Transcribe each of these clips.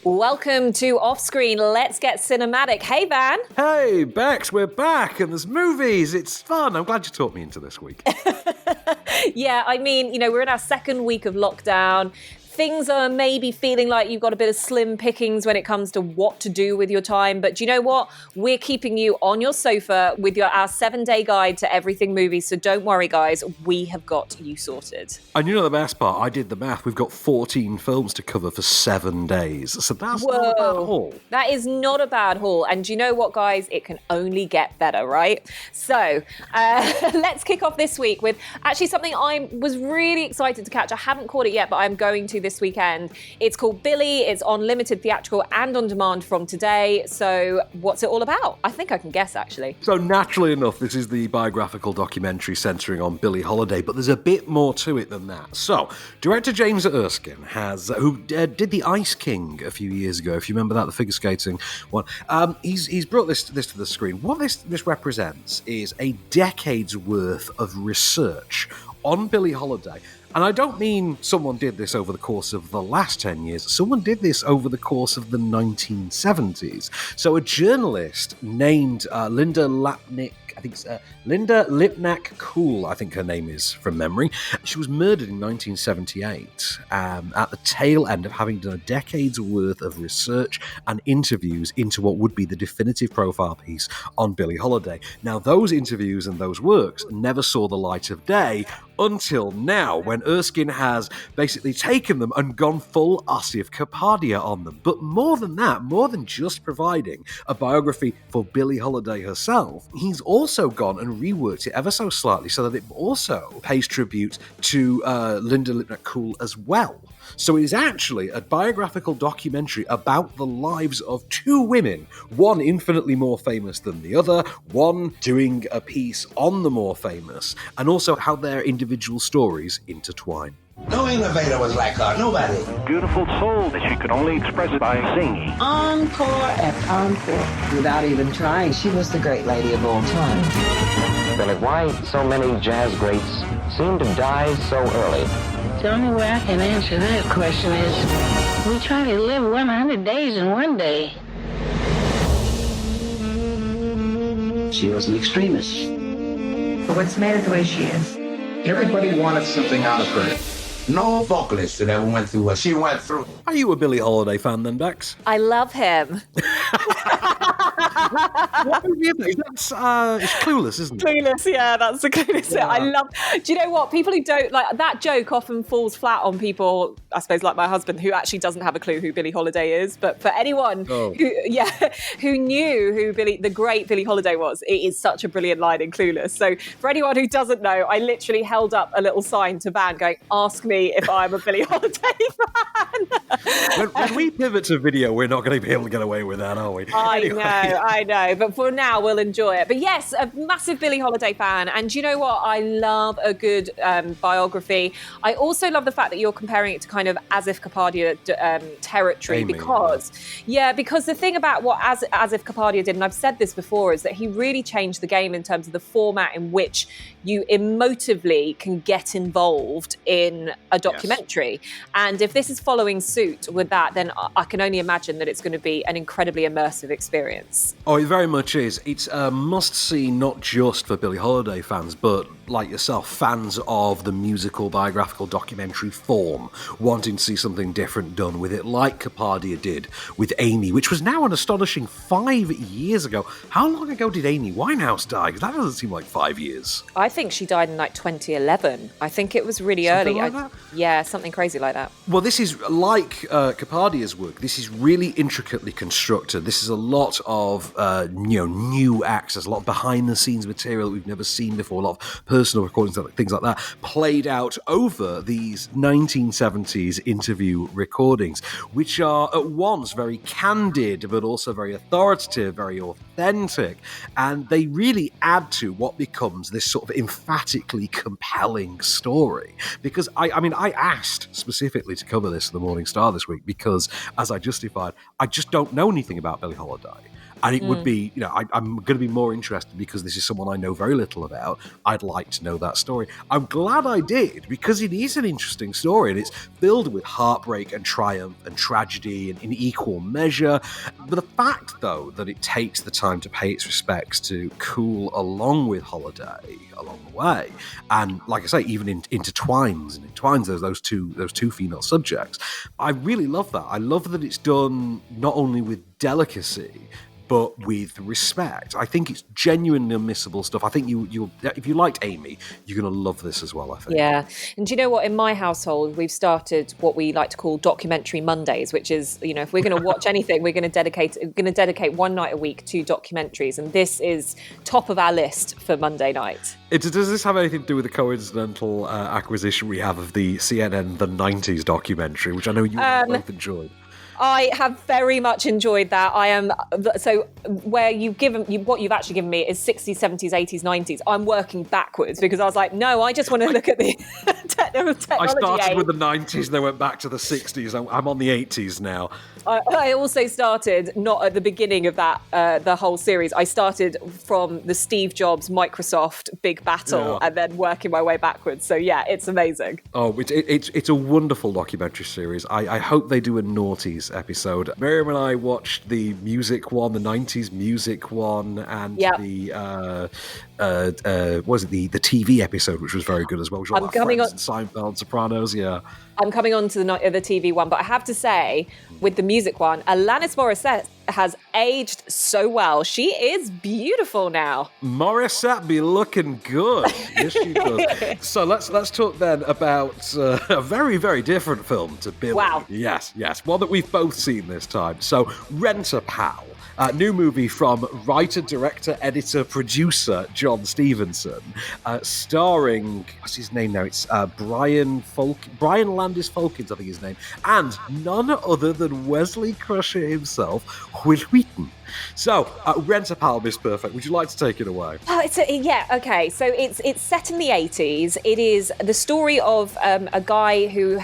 Welcome to Offscreen. Let's get cinematic. Hey, Van. Hey, Becks, we're back and there's movies. It's fun. I'm glad you talked me into this week. Yeah, I mean, we're in our second week of lockdown. Things are maybe feeling like you've got a bit of slim pickings when it comes to what to do with your time. But do you know what? We're keeping you on your sofa with our 7-day guide to everything movies. So don't worry, guys. We have got you sorted. And you know the best part? I did the math. We've got 14 films to cover for 7 days. So that's not a bad haul. That is not a bad haul. And do you know what, guys? It can only get better, right? So let's kick off this week with actually something I was really excited to catch. I haven't caught it yet, but I'm going to this weekend. It's called Billy. It's on limited theatrical and on demand from today. So what's it all about? I think I can guess, actually. So naturally enough, this is the biographical documentary centering on Billie Holiday, but there's a bit more to it than that. So director James Erskine who did The Ice King a few years ago, if you remember that, the figure skating one. He's brought this to the screen. What this represents is a decade's worth of research on Billie Holiday. And I don't mean someone did this over the course of the last 10 years. Someone did this over the course of the 1970s. So a journalist named Linda Lipnack Cool, I think her name is from memory. She was murdered in 1978 at the tail end of having done a decade's worth of research and interviews into what would be the definitive profile piece on Billie Holiday. Now, those interviews and those works never saw the light of day until now, when Erskine has basically taken them and gone full Asif Kapadia on them. But more than that, more than just providing a biography for Billie Holiday herself, he's also gone and reworked it ever so slightly so that it also pays tribute to Linda Lipnack Cool as well. So it is actually a biographical documentary about the lives of two women, one infinitely more famous than the other, one doing a piece on the more famous, and also how their individual stories intertwine. No innovator was like her, nobody. Beautiful soul that she could only express it by singing. Encore after encore. Without even trying, she was the great lady of all time. Billy, why so many jazz greats seem to die so early? The only way I can answer that question is we try to live 100 days in one day. She was an extremist. But what's made her the way she is? Everybody wanted something out of her. No vocalist that ever went through what she went through. Are you a Billie Holiday fan then, Bex? I love him. What movie is that? It's Clueless, isn't it? Clueless, yeah, that's the Clueless. Yeah. I love. Do you know what? People who don't like that joke often falls flat on people. I suppose like my husband, who actually doesn't have a clue who Billie Holiday is. But for anyone who knew who the great Billie Holiday was, it is such a brilliant line in Clueless. So for anyone who doesn't know, I literally held up a little sign to Van going, "Ask me if I'm a Billie Holiday fan." When we pivot to video, we're not going to be able to get away with that, are we? I know. But for now, we'll enjoy it. But yes, a massive Billie Holiday fan. And you know what? I love a good biography. I also love the fact that you're comparing it to kind of Asif Kapadia territory. Because the thing about what Asif Kapadia did, and I've said this before, is that he really changed the game in terms of the format in which you emotively can get involved in a documentary. Yes. And if this is following suit with that, then I can only imagine that it's going to be an incredibly immersive experience. Oh, it very much is. It's a must-see not just for Billie Holiday fans, but like yourself, fans of the musical biographical documentary form, wanting to see something different done with it, like Kapadia did with Amy, which was now an astonishing 5 years ago. How long ago did Amy Winehouse die? Because that doesn't seem like 5 years. I think she died in like 2011. I think it was really something early. Like that? Yeah, something crazy like that. Well, this is like Kapadia's work. This is really intricately constructed. This is a lot of new acts. There's a lot of behind-the-scenes material that we've never seen before. A lot of personal recordings, things like that, played out over these 1970s interview recordings, which are at once very candid, but also very authoritative, very authentic, and they really add to what becomes this sort of emphatically compelling story. Because I asked specifically to cover this for the Morning Star this week because, as I justified, I just don't know anything about Billie Holiday. And it would be, I'm going to be more interested because this is someone I know very little about. I'd like to know that story. I'm glad I did, because it is an interesting story and it's filled with heartbreak and triumph and tragedy in equal measure. But the fact, though, that it takes the time to pay its respects to Cool along with Holiday along the way, and like I say, even intertwines those two female subjects. I really love that. I love that it's done not only with delicacy, but with respect. I think it's genuinely unmissable stuff. I think you'll if you liked Amy, you're going to love this as well, I think. Yeah. And do you know what? In my household, we've started what we like to call documentary Mondays, which is, if we're going to watch anything, we're going to dedicate one night a week to documentaries. And this is top of our list for Monday night. Does this have anything to do with the coincidental acquisition we have of the CNN The 90s documentary, which I know you both enjoyed? I have very much enjoyed that. I am so where what you've actually given me is 60s, 70s, 80s, 90s. I'm working backwards because I was like, no, I just want to look at the technology. I started with the 90s and then went back to the 60s. I'm on the 80s now. I also started not at the beginning of that the whole series. I started from the Steve Jobs Microsoft big battle and then working my way backwards. So yeah, it's amazing. Oh, it's a wonderful documentary series. I hope they do a noughties episode. Miriam and I watched the music one, the 90s music one, and the the TV episode, which was very good as well. Which was Seinfeld, Sopranos, yeah. I'm coming on to the TV one, but I have to say, with the music one, Alanis Morissette has aged so well. She is beautiful now. Morissette be looking good. Yes, she does. So let's talk then about a very, very different film to Billy. Wow. Yes. One that we've both seen this time. So Rent-A-Pal. New movie from writer, director, editor, producer John Stevenson, starring, what's his name now? It's Brian Landis Falkins, I think his name, and none other than Wesley Crusher himself, Will Wheaton. So, Rent-A-Pal, Miss Perfect, would you like to take it away? Oh, okay. So it's set in the 80s. It is the story of a guy who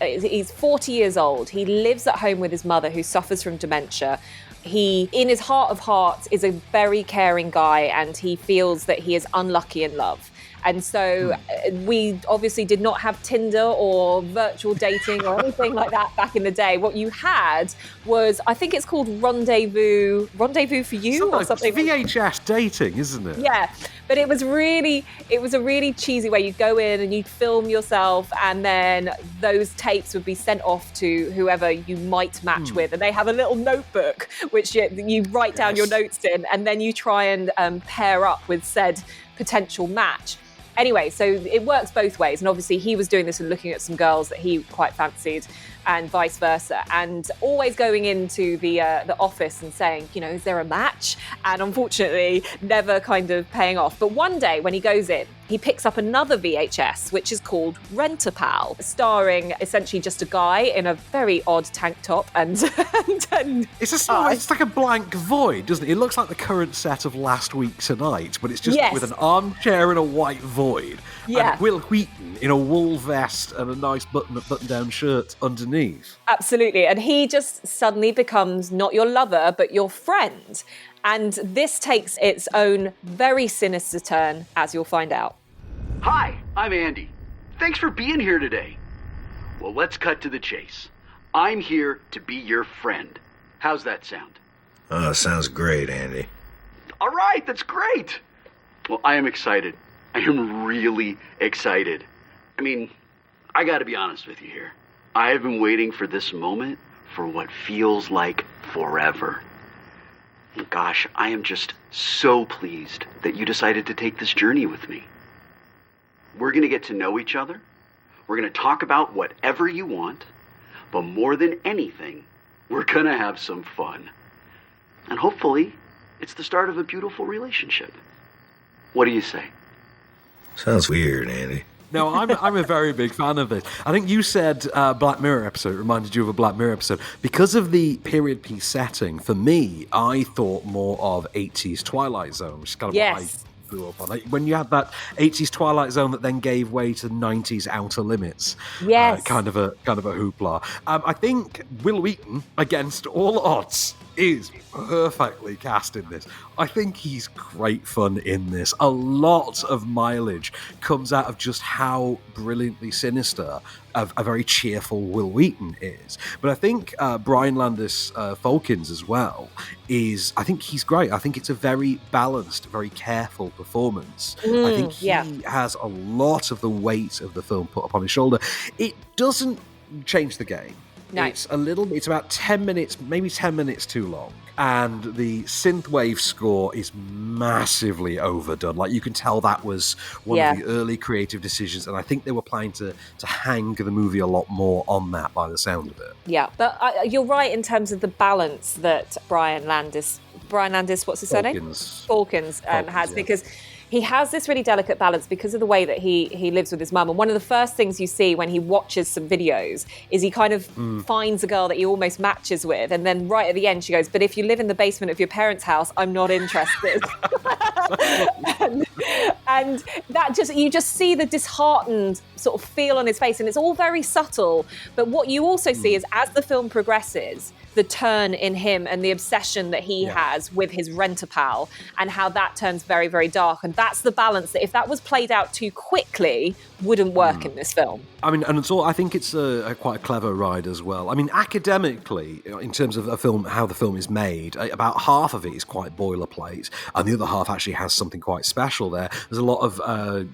he's 40 years old. He lives at home with his mother who suffers from dementia. He, in his heart of hearts, is a very caring guy, and he feels that he is unlucky in love. And so we obviously did not have Tinder or virtual dating or anything like that back in the day. What you had was, I think it's called Rendezvous for You or something. VHS dating, isn't it? Yeah, but it was a really cheesy way. You'd go in and you'd film yourself, and then those tapes would be sent off to whoever you might match with. And they have a little notebook which you write down your notes in, and then you try and pair up with said potential match. Anyway, so it works both ways. And obviously he was doing this and looking at some girls that he quite fancied, and vice versa. And always going into the office and saying, is there a match? And unfortunately, never kind of paying off. But one day when he goes in, he picks up another VHS, which is called Rent-A-Pal, starring essentially just a guy in a very odd tank top and it's like a blank void, doesn't it? It looks like the current set of Last Week Tonight, but it's just with an armchair and a white void. Yeah. And Will Wheaton in a wool vest and a nice button-down shirt underneath. Absolutely. And he just suddenly becomes not your lover, but your friend. And this takes its own very sinister turn, as you'll find out. Hi, I'm Andy. Thanks for being here today. Well, let's cut to the chase. I'm here to be your friend. How's that sound? Oh, sounds great, Andy. All right, that's great. Well, I am excited. I am really excited. I mean, I gotta be honest with you here. I have been waiting for this moment for what feels like forever. And gosh, I am just so pleased that you decided to take this journey with me. We're going to get to know each other. We're going to talk about whatever you want. But more than anything, we're going to have some fun. And hopefully, it's the start of a beautiful relationship. What do you say? Sounds weird, Andy. No, I'm a very big fan of this. I think you said Black Mirror episode reminded you of a Black Mirror episode. Because of the period piece setting, for me, I thought more of 80s Twilight Zone, which is kind of what I grew up on. Like, when you had that 80s Twilight Zone that then gave way to 90s Outer Limits. Yes. Kind of a hoopla. I think Will Wheaton, against all odds, is perfectly cast in this. I think he's great fun in this. A lot of mileage comes out of just how brilliantly sinister a very cheerful Will Wheaton is. But I think Brian Landis Falkins as well I think he's great. I think it's a very balanced, very careful performance. I think he has a lot of the weight of the film put up on his shoulder. It doesn't change the game. No. It's about 10 minutes, maybe 10 minutes too long. And the synthwave score is massively overdone. Like, you can tell that was one of the early creative decisions. And I think they were planning to hang the movie a lot more on that by the sound of it. Yeah, but you're right in terms of the balance that Brian Landis, what's his surname? Falkins has, because he has this really delicate balance because of the way that he lives with his mum. And one of the first things you see when he watches some videos is he kind of finds a girl that he almost matches with. And then right at the end, she goes, but if you live in the basement of your parents' house, I'm not interested. and that you just see the disheartened sort of feel on his face. And it's all very subtle. But what you also see is as the film progresses, the turn in him and the obsession that he has with his rent-a-pal and how that turns very, very dark. And that's the balance that if that was played out too quickly, wouldn't work in this film. I mean, and I think it's quite a clever ride as well. I mean, academically, in terms of a film, how the film is made, about half of it is quite boilerplate, and the other half actually has something quite special there. There's a lot of, a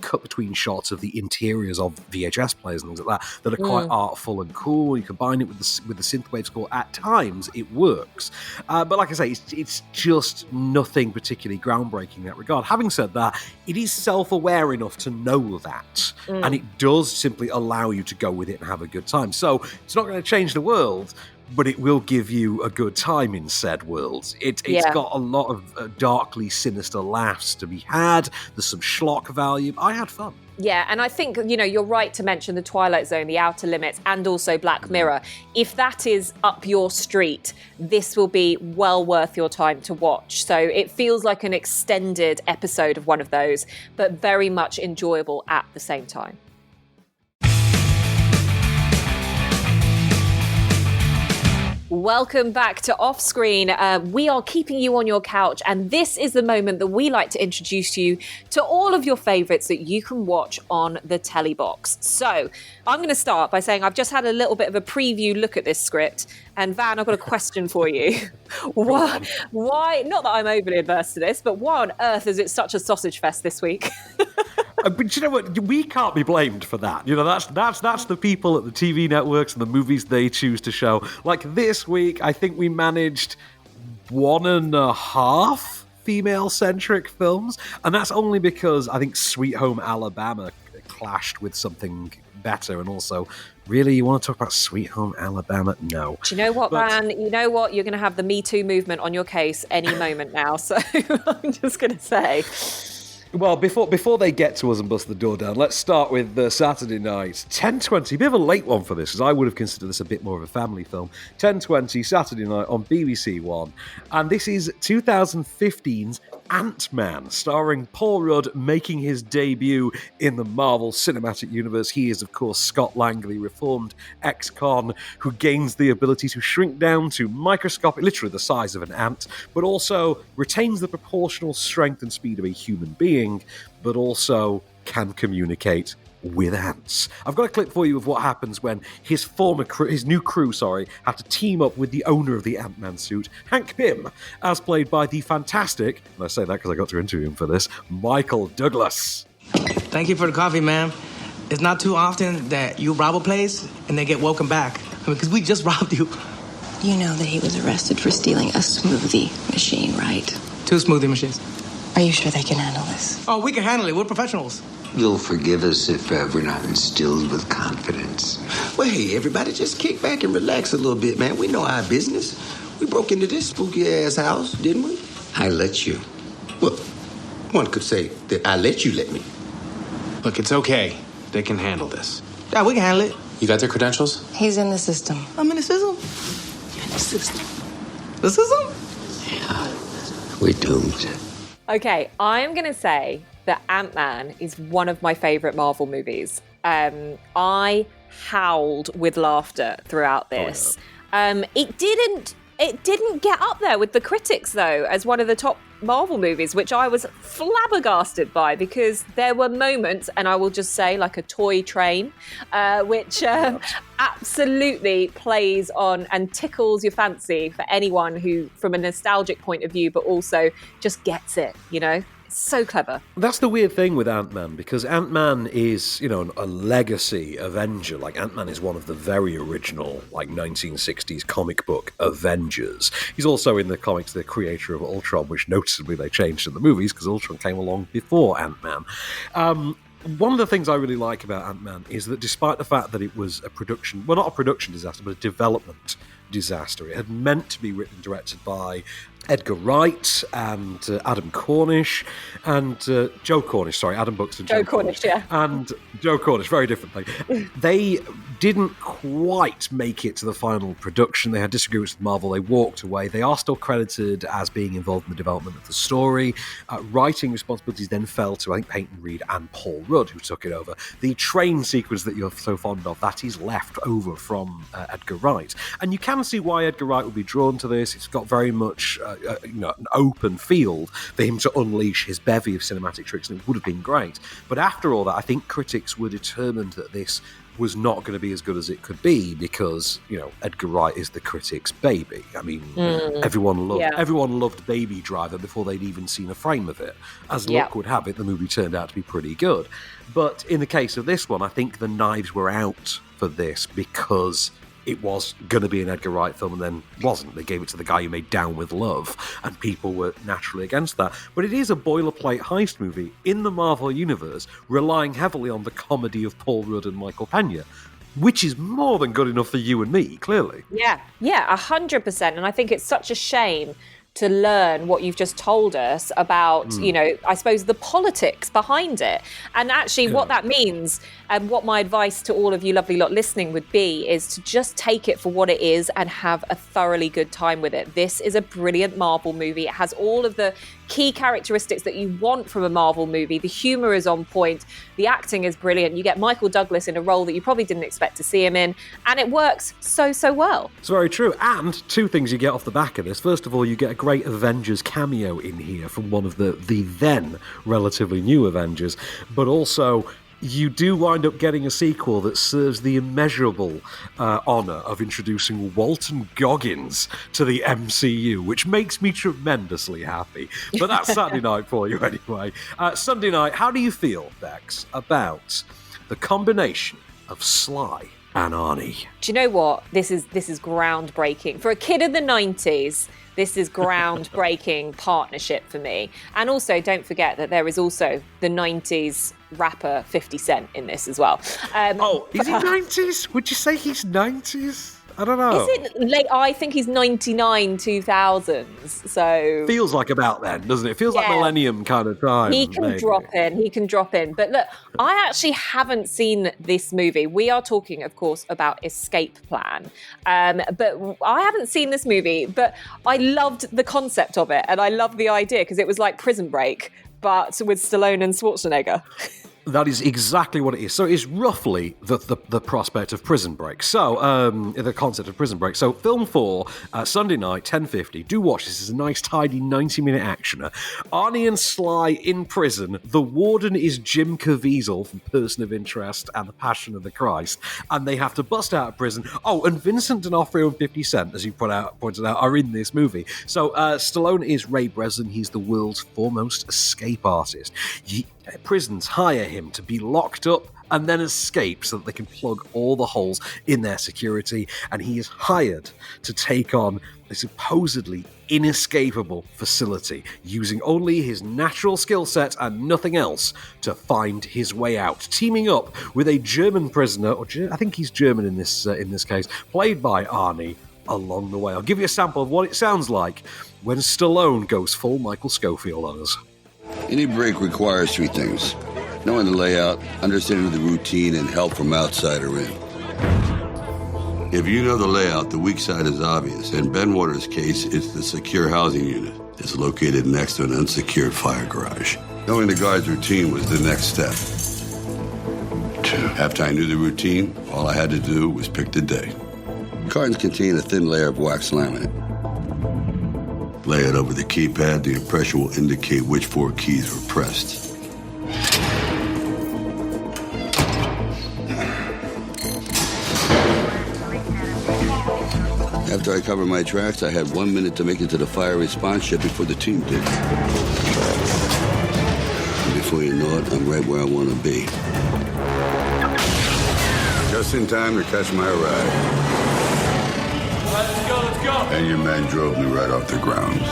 cut between shots of the interiors of VHS players and things like that are quite artful and cool. You combine it with the synthwave score. At times, it works. But like I say, it's just nothing particularly groundbreaking in that regard. Having said that, it is self-aware enough to know that. And it does simply allow you to go with it and have a good time. So it's not going to change the world, but it will give you a good time in said world. It's got a lot of darkly sinister laughs to be had. There's some schlock value. I had fun. Yeah, and I think, you're right to mention The Twilight Zone, The Outer Limits, and also Black Mirror. If that is up your street, this will be well worth your time to watch. So it feels like an extended episode of one of those, but very much enjoyable at the same time. Welcome back to Offscreen. We are keeping you on your couch, and this is the moment that we like to introduce you to all of your favourites that you can watch on the telly box. So I'm going to start by saying I've just had a little bit of a preview look at this script, and Van, I've got a question for you. Why, not that I'm overly adverse to this, but why on earth is it such a sausage fest this week? But you know what? We can't be blamed for that. That's the people at the TV networks and the movies they choose to show. Like this week, I think we managed 1.5 female-centric films, and that's only because I think Sweet Home Alabama clashed with something better, and also, really, you want to talk about Sweet Home Alabama? No. Do you know what, Van? You know what? You're going to have the Me Too movement on your case any moment now, so I'm just going to say... Well, before they get to us and bust the door down, let's start with Saturday night. 10:20, a bit of a late one for this, because I would have considered this a bit more of a family film. 10:20, Saturday night on BBC One. And this is 2015's Ant-Man, starring Paul Rudd making his debut in the Marvel Cinematic Universe. He is, of course, Scott Langley, reformed ex-con, who gains the ability to shrink down to microscopic, literally the size of an ant, but also retains the proportional strength and speed of a human being, but also can communicate with ants. I've got a clip for you of what happens when his new crew, have to team up with the owner of the Ant-Man suit, Hank Pym, as played by the fantastic, and I say that because I got to interview him for this, Michael Douglas. Thank you for the coffee, ma'am. It's not too often that you rob a place and they get welcome back. Because we just robbed you. You know that he was arrested for stealing a smoothie machine, right? 2 smoothie machines. Are you sure they can handle this? Oh, we can handle it. We're professionals. You'll forgive us if we're not instilled with confidence. Well, hey, everybody, just kick back and relax a little bit, man. We know our business. We broke into this spooky-ass house, didn't we? I let you. Well, one could say that I let you let me. Look, it's okay. They can handle this. Yeah, we can handle it. You got their credentials? He's in the system. I'm in the system? In the system? The system? Yeah, we're doomed. Okay, I'm going to say that Ant-Man is one of my favourite Marvel movies. I howled with laughter throughout this. It didn't It didn't get up there with the critics, though, as one of the top Marvel movies, which I was flabbergasted by, because there were moments, and I will just say, like a toy train, which absolutely plays on and tickles your fancy for anyone who, from a nostalgic point of view, but also just gets it, you know? So clever. That's the weird thing with Ant-Man, because Ant-Man is, you know, a legacy Avenger. Like, Ant-Man is one of the very original, like, 1960s comic book Avengers. He's also in the comics the creator of Ultron, which noticeably they changed in the movies because Ultron came along before Ant-Man. One of the things I really like about Ant-Man is that despite the fact that it was a production, well, not a production disaster, but a development disaster, it had meant to be written and directed by Edgar Wright and Adam Cornish and Joe Cornish, sorry, Adam Buxton. Joe Cornish, yeah. And Joe Cornish, very different thing. They didn't quite make it to the final production. They had disagreements with Marvel. They walked away. They are still credited as being involved in the development of the story. Writing responsibilities then fell to, I think, Peyton Reed and Paul Rudd, who took it over. The train sequence that you're so fond of, that is left over from Edgar Wright. And you can see why Edgar Wright would be drawn to this. It's got very much an open field for him to unleash his bevy of cinematic tricks, and it would have been great. But after all that, I think critics were determined that this was not going to be as good as it could be because, you know, Edgar Wright is the critic's baby. I mean, everyone loved Baby Driver before they'd even seen a frame of it. As luck would have it, the movie turned out to be pretty good. But in the case of this one, I think the knives were out for this because it was going to be an Edgar Wright film and then wasn't. They gave it to the guy who made Down with Love, and people were naturally against that. But it is a boilerplate heist movie in the Marvel Universe, relying heavily on the comedy of Paul Rudd and Michael Pena, which is more than good enough for you and me, clearly. Yeah, 100%. And I think it's such a shame to learn what you've just told us about, you know, I suppose the politics behind it. And actually what that means, and what my advice to all of you lovely lot listening would be, is to just take it for what it is and have a thoroughly good time with it. This is a brilliant Marvel movie. It has all of the key characteristics that you want from a Marvel movie. The humor is on point. The acting is brilliant. You get Michael Douglas in a role that you probably didn't expect to see him in, and it works so well. It's very true. And two things you get off the back of this. First of all, you get a great Avengers cameo in here from one of the then relatively new Avengers, but also you do wind up getting a sequel that serves the immeasurable honour of introducing Walton Goggins to the MCU, which makes me tremendously happy. But that's Saturday night for you anyway. Sunday night, how do you feel, Becks, about the combination of Sly and Arnie? Do you know what? This is groundbreaking. For a kid of the 90s, this is groundbreaking partnership for me. And also, don't forget that there is also the 90s rapper 50 Cent in this as well. Is he 90s? Would you say he's 90s? I don't know. Is it late? I think he's 99, 2000s. So feels like about then, doesn't it? Feels like millennium kind of time. He can drop in. But look, I actually haven't seen this movie. We are talking, of course, about Escape Plan. But I haven't seen this movie, but I loved the concept of it. And I loved the idea because it was like Prison Break, but with Stallone and Schwarzenegger. That is exactly what it is. So it's roughly the prospect of Prison Break. So, the concept of Prison Break. So, film 4, Sunday night, 10:50. Do watch this. It's a nice, tidy 90-minute actioner. Arnie and Sly in prison. The warden is Jim Caviezel from Person of Interest and The Passion of the Christ. And they have to bust out of prison. Oh, and Vincent D'Onofrio and 50 Cent, as you pointed out, are in this movie. So, Stallone is Ray Breslin. He's the world's foremost escape artist. Prisons hire him to be locked up and then escape so that they can plug all the holes in their security, and he is hired to take on a supposedly inescapable facility, using only his natural skill set and nothing else to find his way out, teaming up with a German prisoner, or I think he's German in this case, played by Arnie, along the way. I'll give you a sample of what it sounds like when Stallone goes full Michael Scofield on us. Any break requires 3 things: knowing the layout, understanding the routine, and help from outsider in. If you know the layout, the weak side is obvious. In Ben Waters' case, it's the secure housing unit. It's located next to an unsecured fire garage. Knowing the guard's routine was the next step. 2. After I knew the routine, all I had to do was pick the day. Cartons contain a thin layer of wax laminate. Lay it over the keypad. The impression will indicate which 4 keys were pressed. After I covered my tracks, I had 1 minute to make it to the fire response ship before the team did. And before you know it, I'm right where I want to be. Just in time to catch my ride. All right, let's go. And your man drove me right off the grounds.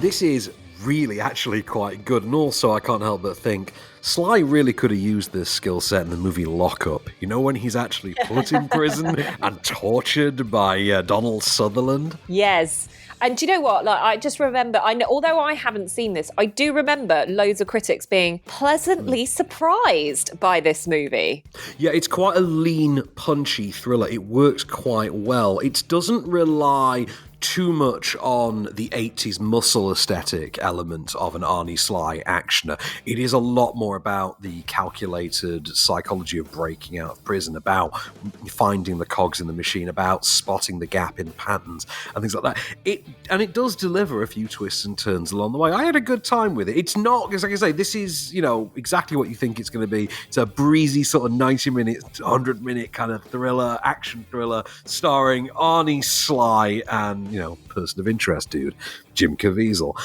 This is really actually quite good, and also I can't help but think Sly really could have used this skill set in the movie Lock Up. You know, when he's actually put in prison and tortured by Donald Sutherland? Yes. And do you know what? Like, I just remember, although I haven't seen this, I do remember loads of critics being pleasantly surprised by this movie. Yeah, it's quite a lean, punchy thriller. It works quite well. It doesn't rely too much on the 80s muscle aesthetic element of an Arnie Sly actioner. It is a lot more about the calculated psychology of breaking out of prison, about finding the cogs in the machine, about spotting the gap in patterns and things like that. It does deliver a few twists and turns along the way. I had a good time with it. It's not, because like I say, this is, exactly what you think it's going to be. It's a breezy sort of 90-minute, 100-minute kind of thriller, action thriller, starring Arnie Sly and person of interest, dude, Jim Caviezel.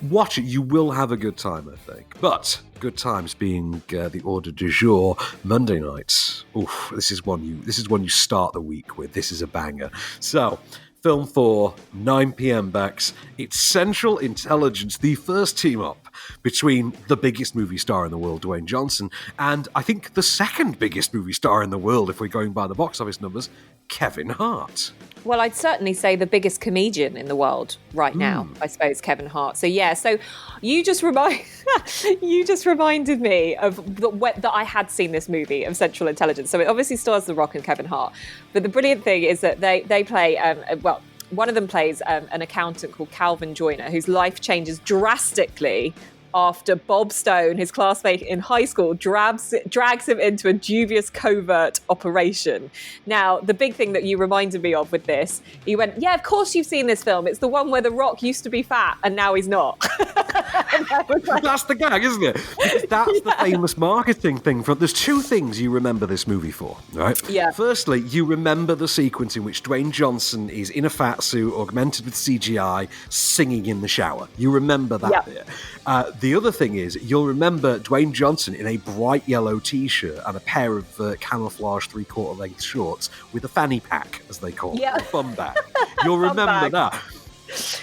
Watch it, you will have a good time, I think. But good times being the order du jour, Monday nights. Oof, this is one you start the week with. This is a banger. So, film 4, 9 p.m. Becks. It's Central Intelligence, the first team up between the biggest movie star in the world, Dwayne Johnson, and I think the second biggest movie star in the world, if we're going by the box office numbers, Kevin Hart. Well, I'd certainly say the biggest comedian in the world right now, I suppose, Kevin Hart. So yeah, so you just reminded me of that I had seen this movie of Central Intelligence. So it obviously stars The Rock and Kevin Hart. But the brilliant thing is that they play, one of them plays an accountant called Calvin Joyner, whose life changes drastically after Bob Stone, his classmate in high school, drags him into a dubious covert operation. Now, the big thing that you reminded me of with this, you went, yeah, of course you've seen this film. It's the one where The Rock used to be fat and now he's not. That's the gag, isn't it? Because that's the famous marketing thing. There's two things you remember this movie for, right? Yeah. Firstly, you remember the sequence in which Dwayne Johnson is in a fat suit, augmented with CGI, singing in the shower. You remember that bit. The other thing is, you'll remember Dwayne Johnson in a bright yellow t-shirt and a pair of camouflage 3/4 length shorts with a fanny pack, as they call it, a bum bag. You'll remember that.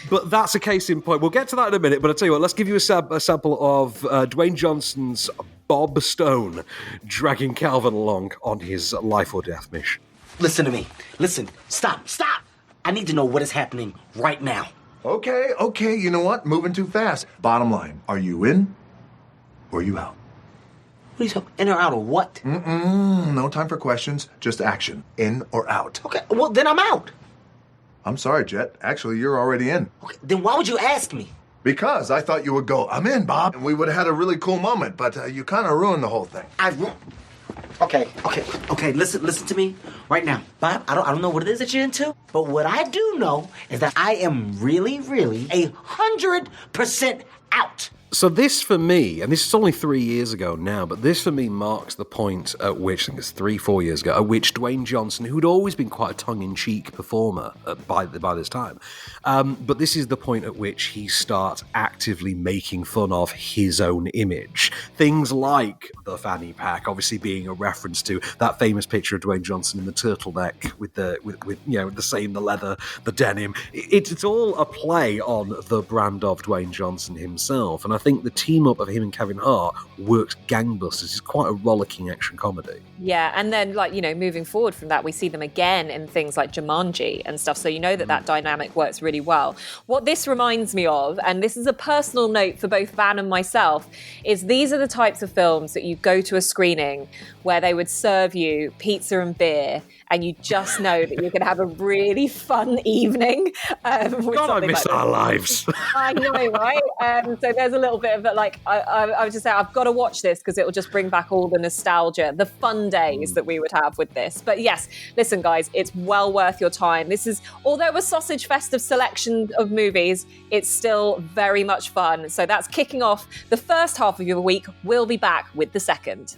But that's a case in point. We'll get to that in a minute, but I'll tell you what, let's give you a sample of Dwayne Johnson's Bob Stone dragging Calvin along on his life or death mission. Listen to me. Listen. Stop. I need to know what is happening right now. Okay, you know what? Moving too fast. Bottom line, are you in or are you out? What are you talking? In or out of what? No time for questions, just action. In or out. Okay, well, then I'm out. I'm sorry, Jet. Actually, you're already in. Okay, then why would you ask me? Because I thought you would go, I'm in, Bob, and we would have had a really cool moment, but you kind of ruined the whole thing. Okay, listen to me right now. Bob, I don't know what it is that you're into, but what I do know is that I am really 100% out. So this for me, and this is only 3 years ago now, but this for me marks the point at which, I think it's 3-4 years ago, at which Dwayne Johnson, who'd always been quite a tongue-in-cheek performer by this time, but this is the point at which he starts actively making fun of his own image. Things like the fanny pack, obviously being a reference to that famous picture of Dwayne Johnson in the turtleneck with the same, the leather, the denim. It's all a play on the brand of Dwayne Johnson himself, and I think the team up of him and Kevin Hart works gangbusters. It's quite a rollicking action comedy. Yeah, and then moving forward from that, we see them again in things like Jumanji and stuff. So that dynamic works really well. What this reminds me of, and this is a personal note for both Van and myself, is these are the types of films that you go to a screening where they would serve you pizza and beer, and you just know that you're going to have a really fun evening. God, I miss our lives. I know, right? So there's a little bit of it. Like I was just saying, I've got to watch this because it will just bring back all the nostalgia, the fun days that we would have with this. But yes, listen, guys, it's well worth your time. This is, although a sausage festive selection of movies, it's still very much fun. So that's kicking off the first half of your week. We'll be back with the second.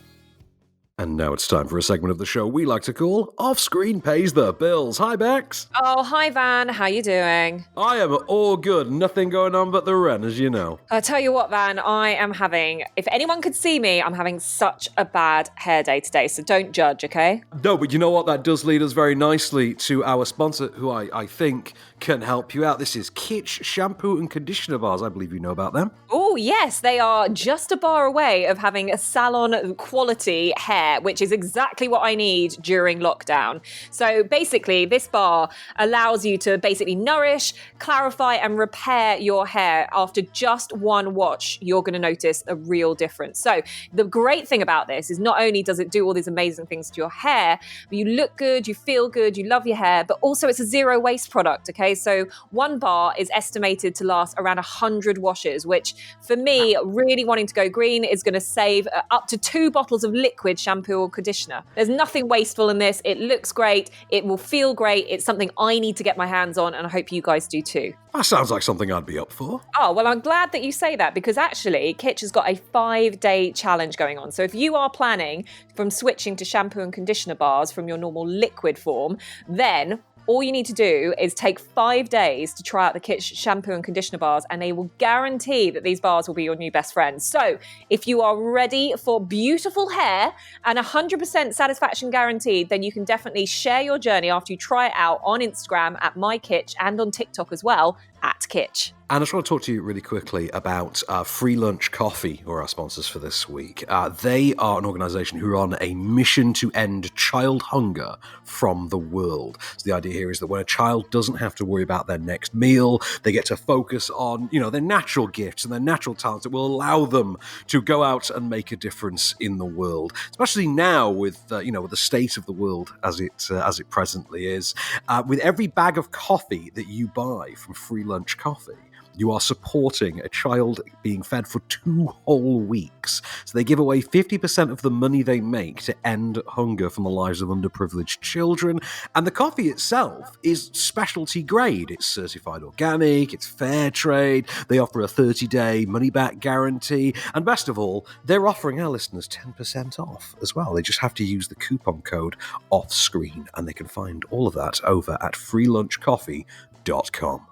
And now it's time for a segment of the show we like to call Off Screen Pays the Bills. Hi, Becks. Oh, hi, Van. How you doing? I am all good. Nothing going on but the rent, as you know. I tell you what, Van, I am having, if anyone could see me, I'm having such a bad hair day today, so don't judge, okay? No, but you know what? That does lead us very nicely to our sponsor, who I think can help you out. This is Kitsch Shampoo and Conditioner Bars. I believe you know about them. Oh, yes. They are just a bar away of having a salon quality hair, which is exactly what I need during lockdown. So basically, this bar allows you to basically nourish, clarify, and repair your hair. After just one wash, you're going to notice a real difference. So the great thing about this is not only does it do all these amazing things to your hair, but you look good, you feel good, you love your hair, but also it's a zero waste product, okay? So one bar is estimated to last around 100 washes, which for me, really wanting to go green, is going to save up to 2 bottles of liquid shampoo or conditioner. There's nothing wasteful in this. It looks great. It will feel great. It's something I need to get my hands on, and I hope you guys do too. That sounds like something I'd be up for. Oh, well, I'm glad that you say that, because actually Kitsch has got a 5-day challenge going on. So if you are planning from switching to shampoo and conditioner bars from your normal liquid form, then all you need to do is take 5 days to try out the Kitsch shampoo and conditioner bars, and they will guarantee that these bars will be your new best friends. So if you are ready for beautiful hair and 100% satisfaction guaranteed, then you can definitely share your journey after you try it out on Instagram at MyKitsch and on TikTok as well at Kitsch. And I just want to talk to you really quickly about Free Lunch Coffee, who are our sponsors for this week. They are an organisation who are on a mission to end child hunger from the world. So the idea here is that when a child doesn't have to worry about their next meal, they get to focus on, their natural gifts and their natural talents that will allow them to go out and make a difference in the world. Especially now with the state of the world as it presently is. With every bag of coffee that you buy from Free Lunch Coffee, you are supporting a child being fed for 2 whole weeks. So they give away 50% of the money they make to end hunger from the lives of underprivileged children. And the coffee itself is specialty grade. It's certified organic, it's fair trade, they offer a 30-day money-back guarantee, and best of all, they're offering our listeners 10% off as well. They just have to use the coupon code OFFSCREEN, and they can find all of that over at freelunchcoffee.com.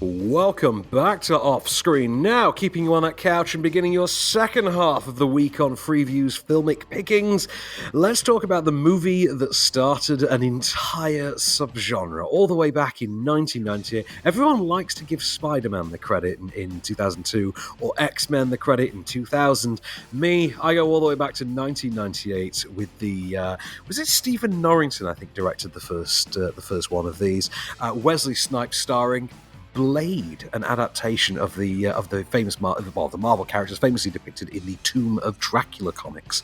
Welcome back to Off Screen. Now, keeping you on that couch and beginning your second half of the week on Freeview's Filmic Pickings, let's talk about the movie that started an entire subgenre all the way back in 1998. Everyone likes to give Spider-Man the credit in 2002 or X-Men the credit in 2000. Me, I go all the way back to 1998 with was it Stephen Norrington, I think, directed the first one of these. Wesley Snipes starring Blade, an adaptation of the famous the Marvel characters famously depicted in the Tomb of Dracula comics,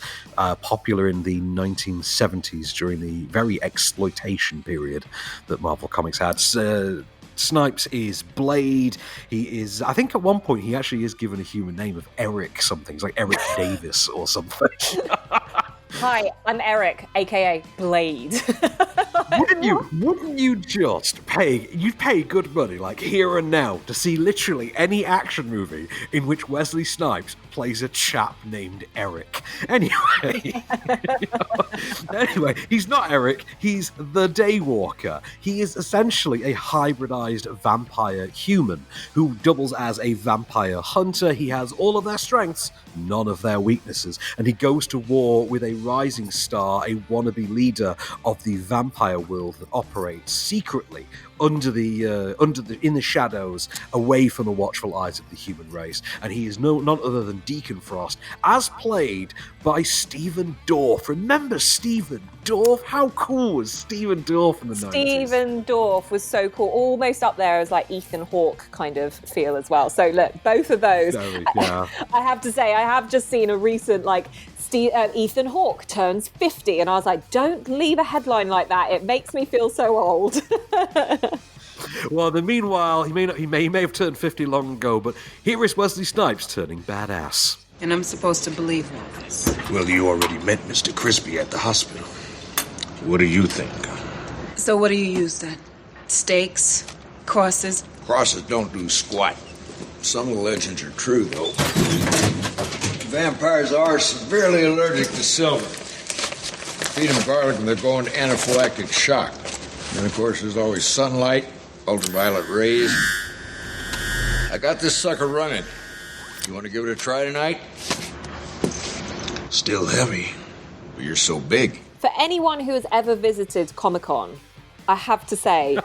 popular in the 1970s during the very exploitation period that Marvel Comics had. Snipes is Blade. He is, I think at one point he actually is given a human name of Eric something. It's like Eric Davis or something. Hi, I'm Eric, aka Blade. Wouldn't you just pay good money, like here and now, to see literally any action movie in which Wesley Snipes plays a chap named Eric? Anyway, he's not Eric, he's the Daywalker. He is essentially a hybridized vampire human who doubles as a vampire hunter. He has all of their strengths, none of their weaknesses, and he goes to war with a rising star, a wannabe leader of the vampire world that operates secretly in the shadows, away from the watchful eyes of the human race. And he is none other than Deacon Frost, as played by Stephen Dorff. Remember Stephen Dorff? How cool was Stephen Dorff in the 90s? Stephen Dorff was so cool, almost up there as like Ethan Hawke kind of feel as well. So look, both of those. I have to say, I have just seen a recent Ethan Hawke turns 50. And I was like, don't leave a headline like that. It makes me feel so old. Well, then meanwhile, he may have turned 50 long ago, but here is Wesley Snipes turning badass. And I'm supposed to believe all this. Well, you already met Mr. Crispy at the hospital. What do you think? So what do you use then? Stakes? Crosses? Crosses don't do squat. Some of the legends are true, though. Vampires are severely allergic to silver. Feed them garlic and they're going to anaphylactic shock. And of course, there's always sunlight, ultraviolet rays. I got this sucker running. You want to give it a try tonight? Still heavy, but you're so big. For anyone who has ever visited Comic-Con, I have to say,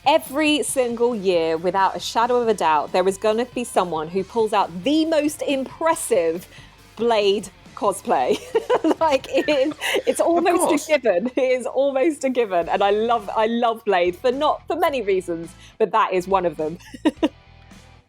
every single year, without a shadow of a doubt, there is going to be someone who pulls out the most impressive Blade cosplay. Like, it's almost a given. It is almost a given. And I love Blade for many reasons, but that is one of them.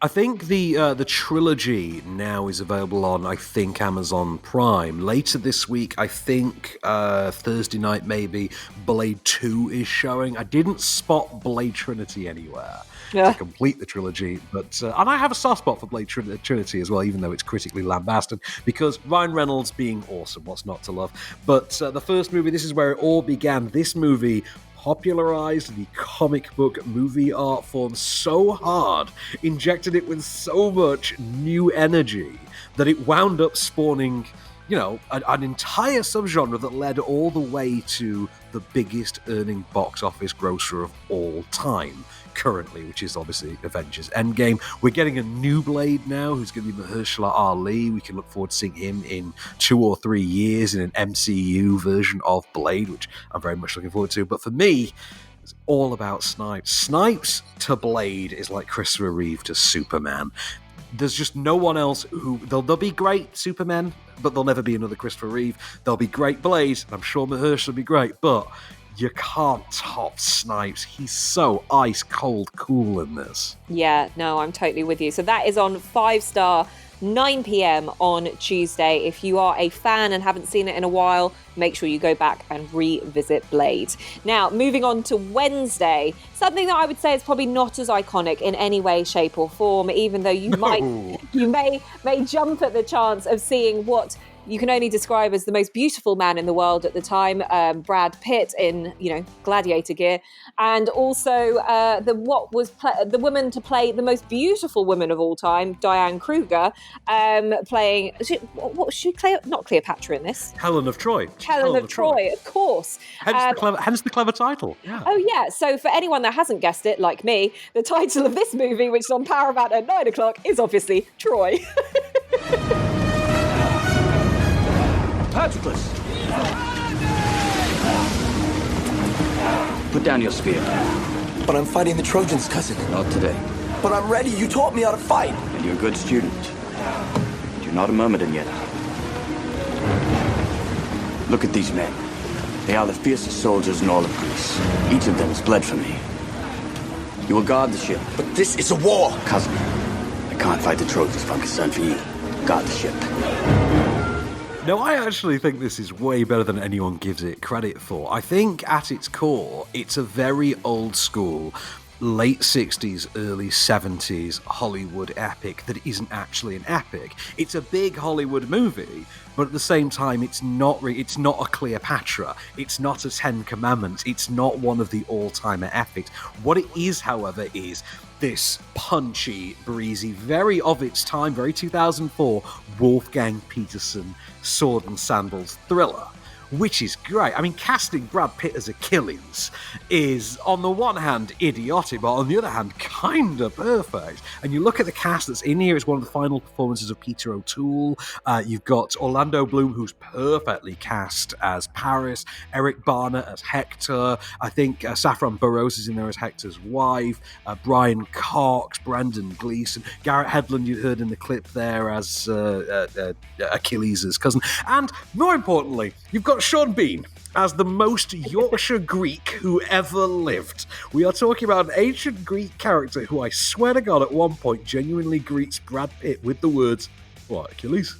I think the trilogy now is available on, I think, Amazon Prime. Later this week, I think Thursday night maybe, Blade 2 is showing. I didn't spot Blade Trinity anywhere to complete the trilogy, but and I have a soft spot for Blade Trinity as well, even though it's critically lambasted, because Ryan Reynolds being awesome, what's not to love? But the first movie, this is where it all began. This movie popularized the comic book movie art form so hard, injected it with so much new energy, that it wound up spawning, you know, an entire subgenre that led all the way to the biggest earning box office grosser of all time currently, which is obviously Avengers Endgame. We're getting a new Blade now, who's going to be Mahershala Ali. We can look forward to seeing him in 2 or 3 years in an MCU version of Blade, which I'm very much looking forward to. But for me, it's all about Snipes. Snipes to Blade is like Christopher Reeve to Superman. There's just no one else who... There'll be great Superman, but there'll never be another Christopher Reeve. There'll be great Blade, and I'm sure Mahershala will be great, but you can't top Snipes. He's so ice-cold cool in this. Yeah, no, I'm totally with you. So that is on 5-star, 9 p.m. on Tuesday. If you are a fan and haven't seen it in a while, make sure you go back and revisit Blade. Now, moving on to Wednesday, something that I would say is probably not as iconic in any way, shape or form, even though you may jump at the chance of seeing what you can only describe as the most beautiful man in the world at the time, Brad Pitt in, gladiator gear, and also the woman to play the most beautiful woman of all time, Diane Kruger, playing not Cleopatra in this. Helen of Troy. Helen of Troy, of course. Hence the clever title. Yeah. Oh yeah. So for anyone that hasn't guessed it, like me, the title of this movie, which is on Paramount at 9:00, is obviously Troy. Patroclus! Put down your spear. But I'm fighting the Trojans, cousin. Not today. But I'm ready. You taught me how to fight. And you're a good student. But you're not a Myrmidon yet. Look at these men. They are the fiercest soldiers in all of Greece. Each of them has bled for me. You will guard the ship. But this is a war! Cousin, I can't fight the Trojans if I'm concerned for you. Guard the ship. No, I actually think this is way better than anyone gives it credit for. I think at its core, it's a very old school, late 60s, early 70s Hollywood epic that isn't actually an epic. It's a big Hollywood movie, but at the same time, it's not a Cleopatra. It's not a Ten Commandments. It's not one of the all-timer epics. What it is, however, is this punchy, breezy, very of its time, very 2004, Wolfgang Peterson sword and sandals thriller, which is great. I mean, casting Brad Pitt as Achilles is, on the one hand, idiotic, but on the other hand, kind of perfect. And you look at the cast that's in here, it's one of the final performances of Peter O'Toole. You've got Orlando Bloom, who's perfectly cast as Paris, Eric Bana as Hector, I think Saffron Burrows is in there as Hector's wife, Brian Cox, Brendan Gleeson, Garrett Hedlund you heard in the clip there as Achilles' cousin. And more importantly, you've got Sean Bean as the most Yorkshire Greek who ever lived. We are talking about an ancient Greek character who I swear to God at one point genuinely greets Brad Pitt with the words, "What, Achilles?"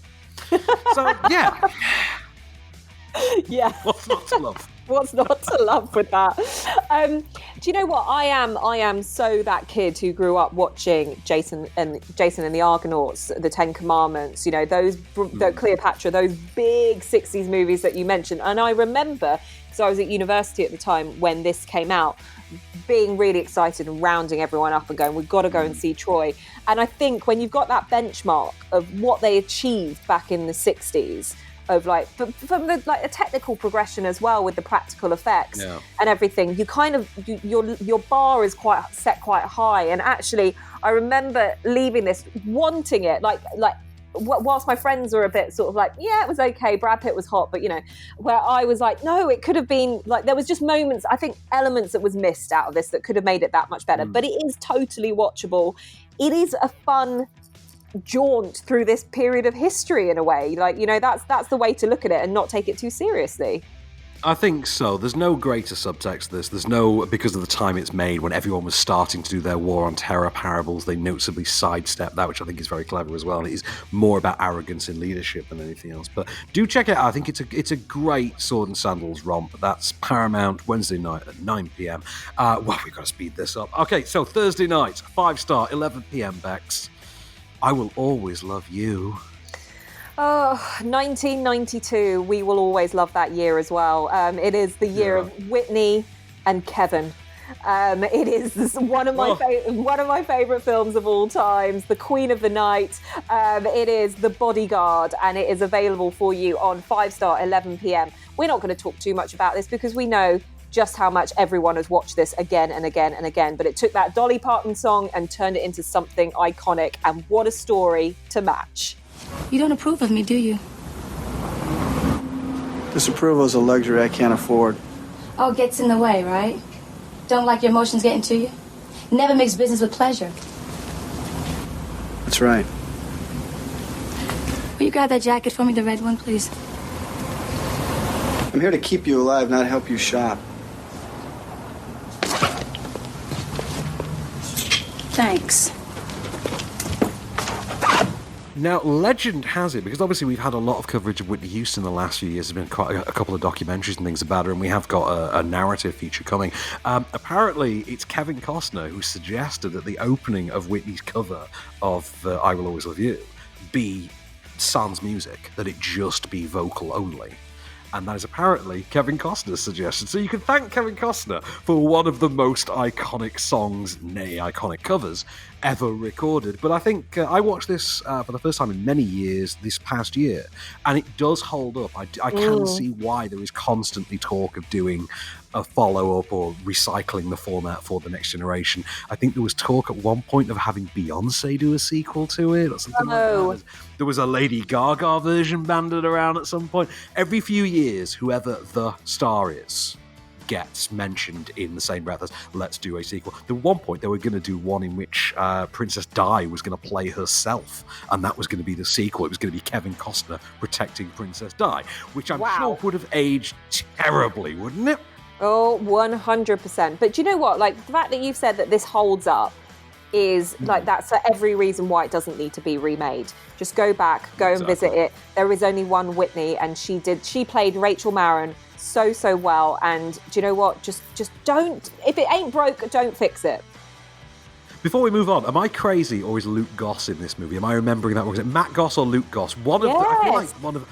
So, yeah. Yeah. What's not to love? What's not to love with that? Do you know what? I am so that kid who grew up watching Jason and the Argonauts, the Ten Commandments, you know, the Cleopatra, those big 60s movies that you mentioned. And I remember, because I was at university at the time when this came out, being really excited and rounding everyone up and going, we've got to go and see Troy. And I think when you've got that benchmark of what they achieved back in the 60s, of like from the like a technical progression as well with the practical effects and everything, you kind of your bar is set quite high. And actually, I remember leaving this wanting it, like whilst my friends were a bit sort of like, yeah, it was okay, Brad Pitt was hot, but you know, where I was like, no, it could have been like, there was just moments, I think elements that was missed out of this that could have made it that much better. But it is totally watchable. It is a fun jaunt through this period of history in a way, like, you know, that's the way to look at it and not take it too seriously. I think so. There's no greater subtext to this. There's no, because of the time it's made, when everyone was starting to do their war on terror parables, they noticeably sidestep that, which I think is very clever as well. And it is more about arrogance in leadership than anything else. But do check it out. I think it's a great sword and sandals romp. That's Paramount, Wednesday night at 9 p.m. Well, we've got to speed this up. Okay, so Thursday night, 5-star, 11 p.m. Becks. I Will Always Love You. Oh, 1992. We will always love that year as well. It is the year of Whitney and Kevin. It is one of my favorite films of all times. The Queen of the Night. It is The Bodyguard, and it is available for you on 5-star, 11 p.m. We're not going to talk too much about this because we know just how much everyone has watched this again and again and again. But it took that Dolly Parton song and turned it into something iconic. And what a story to match. You don't approve of me, do you? Disapproval is a luxury I can't afford. Oh, it gets in the way, right? Don't like your emotions getting to you? Never mix business with pleasure. That's right. Will you grab that jacket for me, the red one, please? I'm here to keep you alive, not help you shop. Thanks. Now, legend has it, because obviously we've had a lot of coverage of Whitney Houston the last few years. There's been quite a couple of documentaries and things about her, and we have got a narrative feature coming. Apparently, it's Kevin Costner who suggested that the opening of Whitney's cover of I Will Always Love You be sans music, that it just be vocal only. And that is apparently Kevin Costner's suggestion. So you can thank Kevin Costner for one of the most iconic songs, nay, iconic covers, ever recorded. But I think I watched this for the first time in many years this past year, and it does hold up. I can see why there is constantly talk of doing a follow-up or recycling the format for the next generation. I think there was talk at one point of having Beyonce do a sequel to it or something like that. There was a Lady Gaga version banded around at some point. Every few years, whoever the star is gets mentioned in the same breath as let's do a sequel. At one point they were going to do one in which Princess Di was going to play herself, and that was going to be the sequel. It was going to be Kevin Costner protecting Princess Di, which I'm sure would have aged terribly, wouldn't it? Oh, 100%. But do you know what? Like, the fact that you've said that this holds up is like, that's every reason why it doesn't need to be remade. Just go back, go and visit it. There is only one Whitney, and she played Rachel Marin so well. And do you know what? Just don't, if it ain't broke, don't fix it. Before we move on, am I crazy, or is Luke Goss in this movie? Am I remembering that wrong? Is it Matt Goss or Luke Goss? I feel like one of,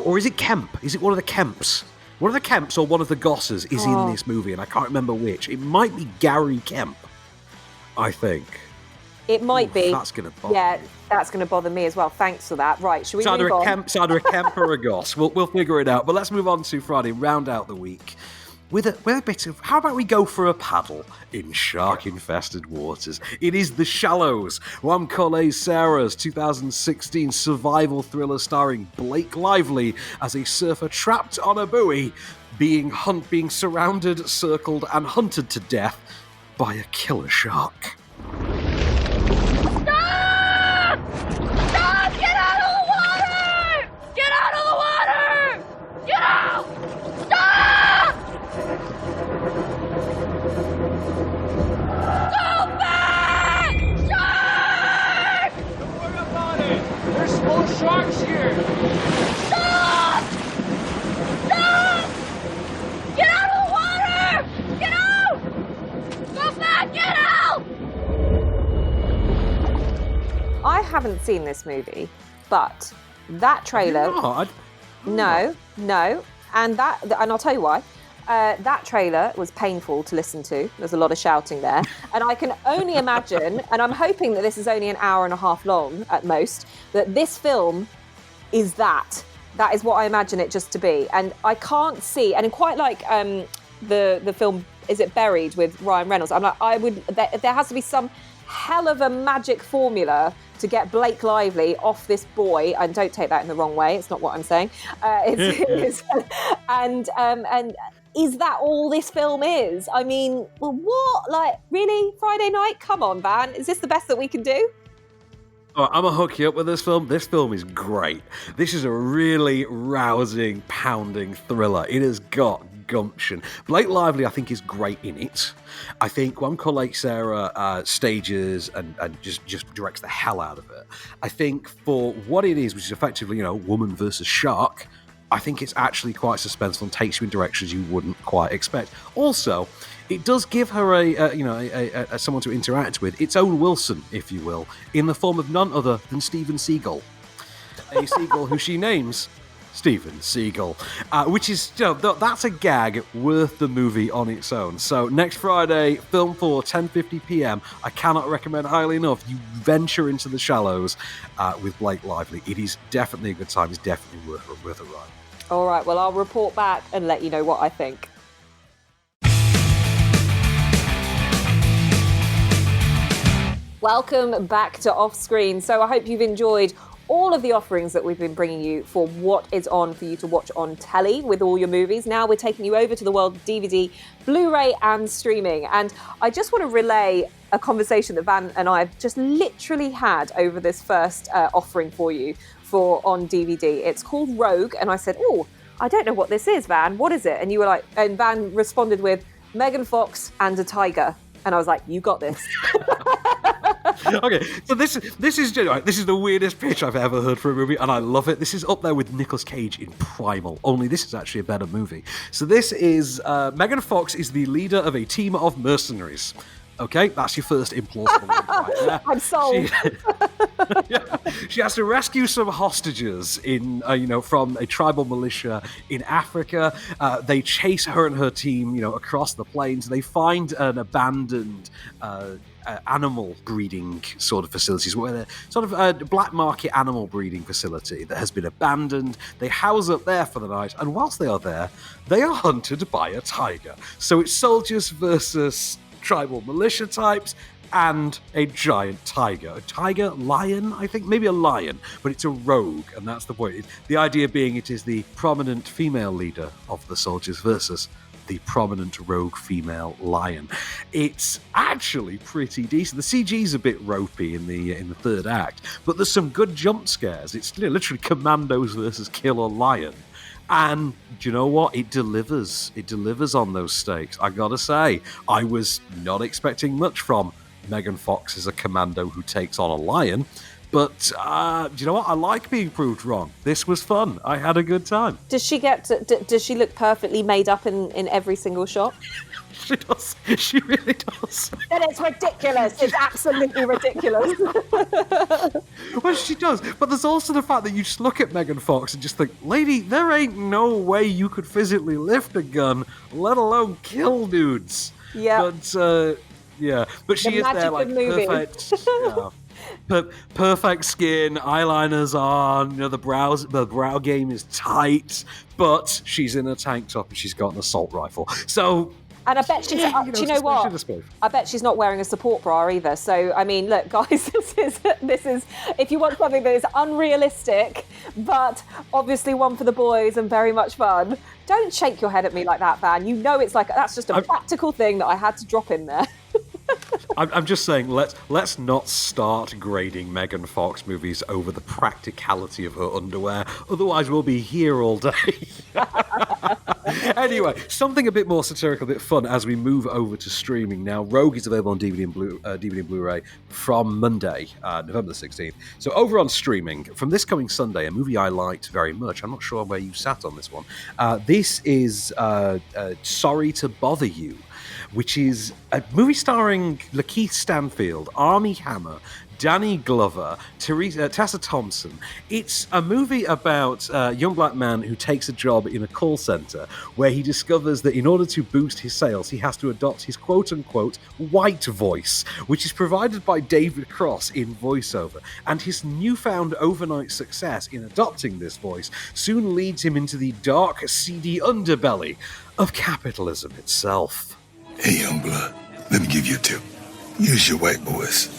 or is it Kemp? Is it one of the Kemps? One of the Kemps or one of the Gosses is in this movie, and I can't remember which. It might be Gary Kemp, I think. It might be. That's going to bother me. That's going to bother me as well. Thanks for that. Right, should we move on? It's either a Kemp or a Goss. We'll figure it out. But let's move on to Friday, round out the week with a bit of, how about we go for a paddle in shark-infested waters? It is The Shallows, Juan Collet Serra's 2016 survival thriller starring Blake Lively as a surfer trapped on a buoy, being surrounded, circled, and hunted to death by a killer shark. Stop! Stop! Get out of the water! Get out of the water! Get out! Stop! Go back! Shark! Don't worry about it. There's small sharks here. Stop! Stop! haven't seen this movie, but that trailer. No, and I'll tell you why. That trailer was painful to listen to. There's a lot of shouting there. And I can only imagine, and I'm hoping that this is only an hour and a half long at most, that this film is that. That is what I imagine it just to be. And I can't see, and quite like the film, is it Buried with Ryan Reynolds? I'm like, there has to be some hell of a magic formula to get Blake Lively off this boy, and don't take that in the wrong way. It's not what I'm saying. And is that all this film is? I mean, well, what? Like, really? Friday night? Come on, Van. Is this the best that we can do? Oh, I'm going to hook you up with this film. This film is great. This is a really rousing, pounding thriller. It has got gumption. Blake Lively, I think, is great in it. I think One Call Lake Sarah stages and just directs the hell out of it. I think for what it is, which is effectively, woman versus shark, I think it's actually quite suspenseful and takes you in directions you wouldn't quite expect. Also, it does give her a someone to interact with, its own Wilson, if you will, in the form of none other than Steven Seagal. A seagull who she names Steven Seagal, which is, that's a gag worth the movie on its own. So next Friday, Film 4, 10:50 p.m. I cannot recommend highly enough. You venture into the shallows with Blake Lively. It is definitely a good time. It's definitely worth a ride. All right, well, I'll report back and let you know what I think. Welcome back to Off Screen. So I hope you've enjoyed all of the offerings that we've been bringing you for what is on for you to watch on telly with all your movies. Now we're taking you over to the world of DVD, Blu-ray and streaming. And I just want to relay a conversation that Van and I have just literally had over this first offering for you for on DVD. It's called Rogue. And I said, oh, I don't know what this is, Van. What is it? And you were like, and Van responded with Megan Fox and a tiger. And I was like, you got this. Okay, so this is the weirdest pitch I've ever heard for a movie, and I love it. This is up there with Nicolas Cage in Primal, only this is actually a better movie. So this is, Megan Fox is the leader of a team of mercenaries. Okay, that's your first implausible one right there. I'm sold. She has to rescue some hostages from a tribal militia in Africa. They chase her and her team, across the plains. They find an abandoned animal breeding sort of facilities, where they're sort of a black market animal breeding facility that has been abandoned. They house up there for the night, and whilst they are there, they are hunted by a tiger. So it's soldiers versus tribal militia types and a giant tiger. A tiger, lion, I think, maybe a lion, but it's a rogue, and that's the point. The idea being it is the prominent female leader of the soldiers versus the prominent rogue female lion. It's actually pretty decent. The CG's a bit ropey in the third act, but there's some good jump scares. It's literally commandos versus killer lion. And do you know what? It delivers. It delivers on those stakes. I gotta say, I was not expecting much from Megan Fox as a commando who takes on a lion. But do you know what? I like being proved wrong. This was fun. I had a good time. Does she does she look perfectly made up in every single shot? She does. She really does. And it's ridiculous. It's absolutely ridiculous. Well, she does. But there's also the fact that you just look at Megan Fox and just think, lady, there ain't no way you could physically lift a gun, let alone kill dudes. Yeah. But, yeah. But she is there, like, perfect. Yeah. Perfect skin, eyeliners on, the brow game is tight, but she's in a tank top and she's got an assault rifle. So... And I bet she's, do you know what? I bet she's not wearing a support bra either. So, I mean, look, guys, this is, if you want something that is unrealistic, but obviously one for the boys and very much fun, don't shake your head at me like that, Van. You know it's like, that's just a practical thing that I had to drop in there. I'm just saying, let's not start grading Megan Fox movies over the practicality of her underwear. Otherwise, we'll be here all day. Anyway, something a bit more satirical, a bit fun as we move over to streaming. Now, Rogue is available on DVD and Blu-ray from Monday, November the 16th. So over on streaming, from this coming Sunday, a movie I liked very much. I'm not sure where you sat on this one. This is Sorry to Bother You, which is a movie starring Lakeith Stanfield, Armie Hammer, Danny Glover, Tessa Thompson. It's a movie about a young black man who takes a job in a call center where he discovers that in order to boost his sales, he has to adopt his quote-unquote white voice, which is provided by David Cross in voiceover. And his newfound overnight success in adopting this voice soon leads him into the dark, seedy underbelly of capitalism itself. Hey, young blood, let me give you a tip. Use your white voice.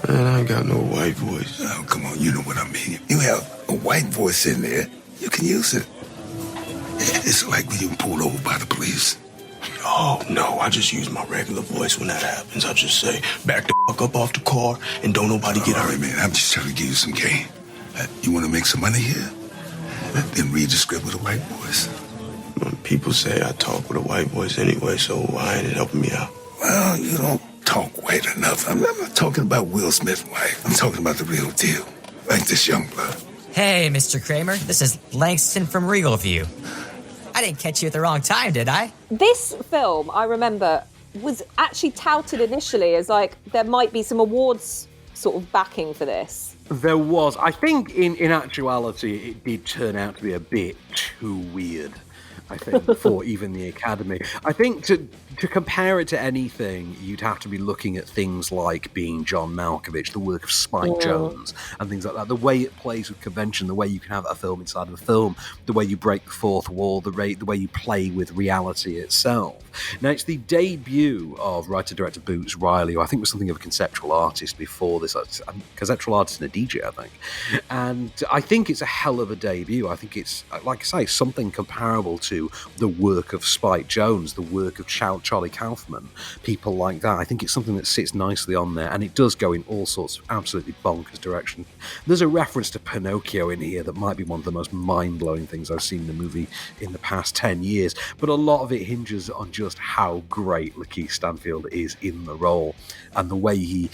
Man, I ain't got no white voice. Oh, come on, you know what I mean. You have a white voice in there, you can use it. It's like when you pulled over by the police. Oh, no, I just use my regular voice when that happens. I just say, back the fuck up off the car and don't nobody get hurt. All right, man, I'm just trying to give you some game. You want to make some money here? Then read the script with a white voice. People say I talk with a white voice anyway, so why ain't it helping me out? Well, you don't talk white enough. I'm not talking about Will Smith's wife. I'm talking about the real deal. Like this young blood. Hey, Mr. Kramer. This is Langston from Regal View. I didn't catch you at the wrong time, did I? This film, I remember, was actually touted initially as like there might be some awards sort of backing for this. There was. I think in actuality it did turn out to be a bit too weird, I think, for even the Academy. I think to compare it to anything, you'd have to be looking at things like Being John Malkovich, the work of Spike Jonze, and things like that. The way it plays with convention, the way you can have a film inside of a film, the way you break the fourth wall, the way you play with reality itself. Now, it's the debut of writer-director Boots Riley, who I think was something of a conceptual artist before this. A conceptual artist and a DJ, I think. And I think it's a hell of a debut. I think it's, like I say, something comparable to the work of Spike Jonze, the work of Charlie Kaufman, people like that. I think it's something that sits nicely on there, and it does go in all sorts of absolutely bonkers direction. There's a reference to Pinocchio in here that might be one of the most mind-blowing things I've seen in a movie in the past 10 years, but a lot of it hinges on just how great Lakeith Stanfield is in the role, and the way he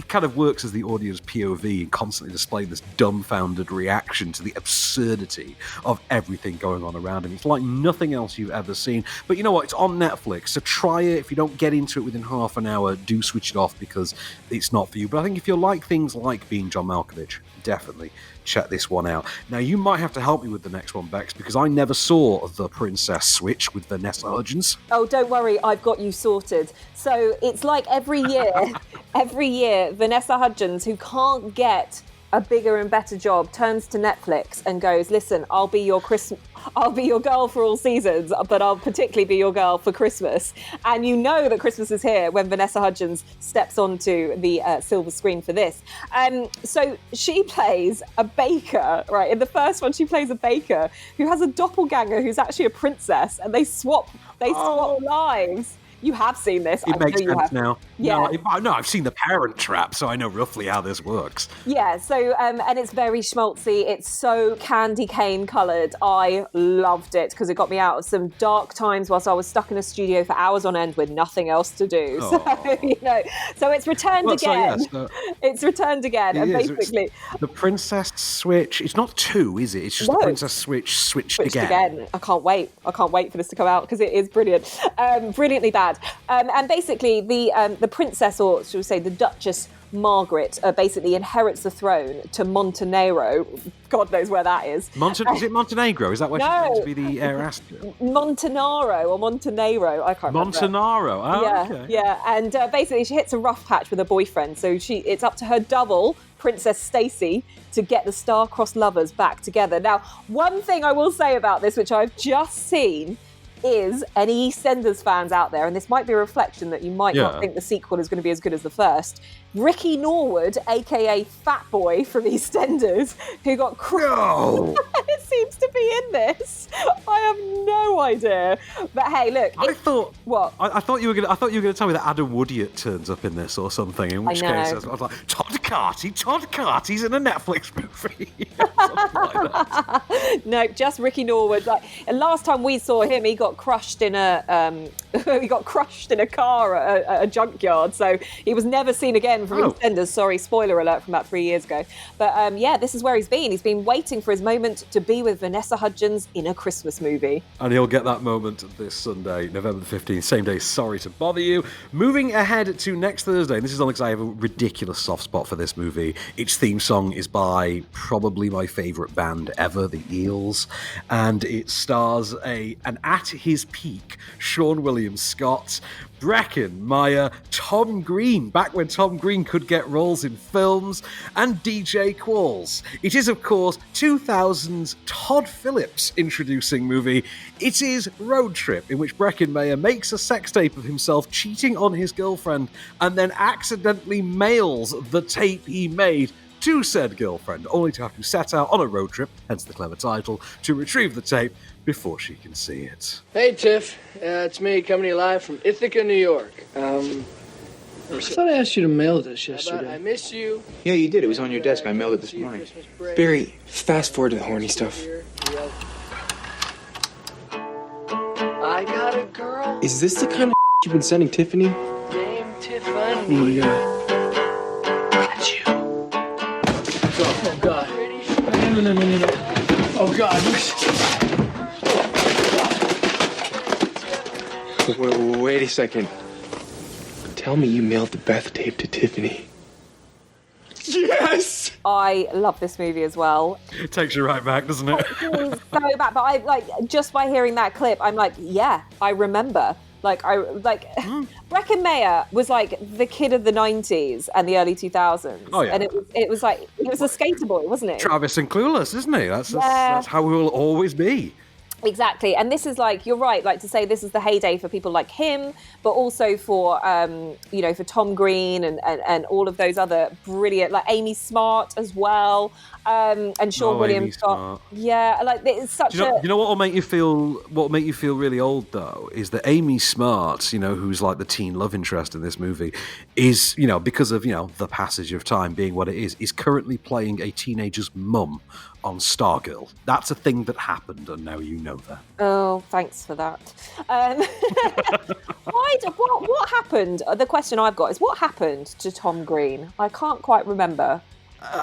kind of works as the audience POV and constantly displaying this dumbfounded reaction to the absurdity of everything going on around him. It's like nothing else you've ever seen. But you know what? It's on Netflix, so try it. If you don't get into it within half an hour, do switch it off because it's not for you. But I think if you like things like Being John Malkovich, definitely check this one out. Now, you might have to help me with the next one, Becks, because I never saw The Princess Switch with Vanessa Hudgens. Oh, don't worry, I've got you sorted. So it's like every year, Vanessa Hudgens, who can't get a bigger and better job, turns to Netflix and goes, listen, I'll be your girl for all seasons, but I'll particularly be your girl for Christmas. And you know that Christmas is here when Vanessa Hudgens steps onto the silver screen for this. So she plays a baker, right? In the first one, she plays a baker who has a doppelganger who's actually a princess, and they swap lives. You have seen this. It makes sense now. Yeah. No, I've seen The Parent Trap, so I know roughly how this works. Yeah, so, and it's very schmaltzy. It's so candy cane coloured. I loved it because it got me out of some dark times whilst I was stuck in a studio for hours on end with nothing else to do. Oh. So it's returned again. It's returned again. And is. basically... The Princess Switch, it's not two, is it? It's just The Princess Switch switched again. I can't wait for this to come out because it is brilliant. Brilliantly bad. And basically, the princess, or should we say the Duchess Margaret, basically inherits the throne to Montenegro. God knows where that is. Is it Montenegro? Is that where she's going to be the heiress to? Montenegro or Montenegro, I can't remember. Montenegro, okay. Yeah. And basically, she hits a rough patch with her boyfriend, so it's up to her double, Princess Stacy, to get the star-crossed lovers back together. Now, one thing I will say about this, which I've just seen, is any EastEnders fans out there, and this might be a reflection that you might not think the sequel is going to be as good as the first. Ricky Norwood, aka Fat Boy from EastEnders, who got it seems to be in this. I have no idea. But hey, look. I thought you were going to tell me that Adam Woodyard turns up in this or something. In which case, I was like, Todd Carty's in a Netflix movie. Something like that. No, just Ricky Norwood. And last time we saw him, he got crushed in a car at a junkyard. So he was never seen again from EastEnders. Sorry, spoiler alert from about 3 years ago. But this is where he's been. He's been waiting for his moment to be with Vanessa Vanessa Hudgens in a Christmas movie. And you'll get that moment this Sunday, November the 15th, same day, Sorry to Bother You. Moving ahead to next Thursday, and this is only because I have a ridiculous soft spot for this movie. Its theme song is by probably my favourite band ever, the Eels, and it stars an at his peak Sean William Scott, Breckin Meyer, Tom Green, back when Tom Green could get roles in films, and DJ Qualls. It is, of course, 2000's Todd Phillips introducing movie. It is Road Trip, in which Breckin Meyer makes a sex tape of himself cheating on his girlfriend and then accidentally mails the tape he made to said girlfriend, only to have to set out on a road trip, hence the clever title, to retrieve the tape before she can see it. Hey, Tiff. It's me, coming to you live from Ithaca, New York. I thought I asked you to mail this yesterday. I miss you. Yeah, you did. It was on your desk. I mailed it this morning. Barry, fast forward to the horny stuff. I got a girl Is this the kind of you've been sending Tiffany? named Tiffany. Oh my god. Got you. Oh, God. No. Oh, God. Wait a second. Tell me you mailed the Beth tape to Tiffany. Yes! I love this movie as well. It takes you right back, doesn't it? So bad, but I like just by hearing that clip, I'm like, yeah, I remember. Breckin Meyer was like the kid of the 90s and the early 2000s. Oh, yeah. And it was like, he was a skater boy, wasn't he? Travis and Clueless, isn't he? That's how we will always be. Exactly. And this is like, you're right, like to say this is the heyday for people like him, but also for, for Tom Green and all of those other brilliant, like Amy Smart as well. And Sean William Scott. Yeah, like it's such you know what will make you feel really old though is that Amy Smart, who's like the teen love interest in this movie, is because of the passage of time being what it is currently playing a teenager's mum on Stargirl. That's a thing that happened, and now you know that. Oh, thanks for that. What happened? The question I've got is, what happened to Tom Green? I can't quite remember.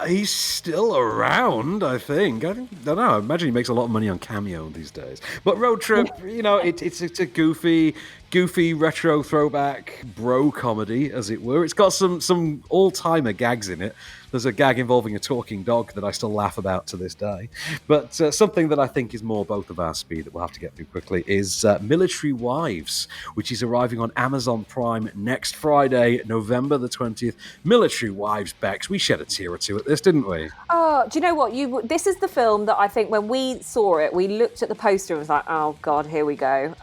He's still around, I think. I don't know. I imagine he makes a lot of money on Cameo these days. But Road Trip, it's a goofy retro throwback bro comedy, as it were. It's got some all-timer gags in it. There's a gag involving a talking dog that I still laugh about to this day. But something that I think is more both of our speed that we'll have to get through quickly is Military Wives, which is arriving on Amazon Prime next Friday, November the 20th. Military Wives, Becks. We shed a tear or two at this, didn't we? Oh, do you know what? This is the film that I think when we saw it, we looked at the poster and was like, oh, God, here we go.